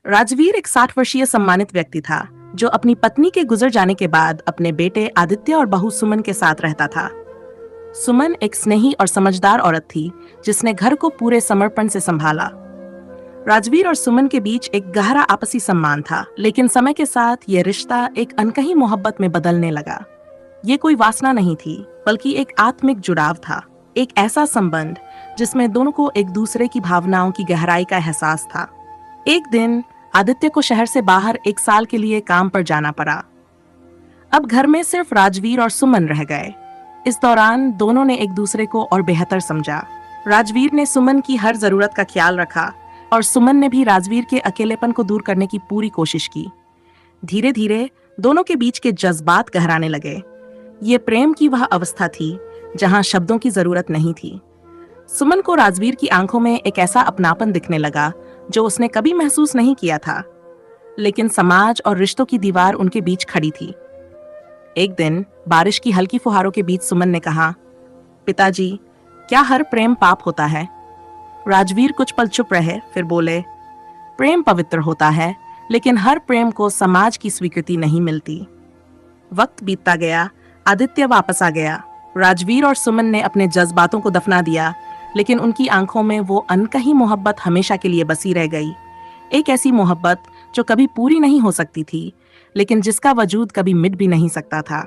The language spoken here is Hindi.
राजवीर एक 60 वर्षीय सम्मानित व्यक्ति था जो अपनी पत्नी के गुजर जाने के बाद अपने बेटे आदित्य और बहू सुमन के साथ रहता था। सुमन एक स्नेही और समझदार औरत थी जिसने घर को पूरे समर्पण से संभाला। राजवीर और सुमन के बीच एक गहरा आपसी सम्मान था, लेकिन समय के साथ यह रिश्ता एक अनकही मोहब्बत में बदलने लगा। ये कोई वासना नहीं थी, बल्कि एक आत्मिक जुड़ाव था, एक ऐसा संबंध जिसमें दोनों को एक दूसरे की भावनाओं की गहराई का एहसास था। एक दिन आदित्य को शहर से बाहर 1 साल के लिए काम पर जाना पड़ा। अब घर में सिर्फ राजवीर और सुमन रह गए। इस दौरान दोनों ने एक दूसरे को और बेहतर समझा। राजवीर ने सुमन की हर जरूरत का ख्याल रखा और सुमन ने भी राजवीर के अकेलेपन को दूर करने की पूरी कोशिश की। धीरे धीरे दोनों के बीच के जज्बात गहराने लगे। ये प्रेम की वह अवस्था थी जहां शब्दों की जरूरत नहीं थी। सुमन को राजवीर की आंखों में एक ऐसा अपनापन दिखने लगा जो उसने कभी महसूस नहीं किया था, लेकिन समाज और रिश्तों की दीवार उनके बीच खड़ी थी। एक दिन बारिश की हल्की फुहारों के बीच सुमन ने कहा, पिताजी, क्या हर प्रेम पाप होता है? राजवीर कुछ पल चुप रहे, फिर बोले, प्रेम पवित्र होता है, लेकिन हर प्रेम को समाज की स्वीकृति नहीं मिलती। वक्त बीतता गया, आदित्य वापस आ गया। राजवीर और सुमन ने अपने जज्बातों को दफना दिया, लेकिन उनकी आंखों में वो अनकही मोहब्बत हमेशा के लिए बसी रह गई। एक ऐसी मोहब्बत जो कभी पूरी नहीं हो सकती थी, लेकिन जिसका वजूद कभी मिट भी नहीं सकता था।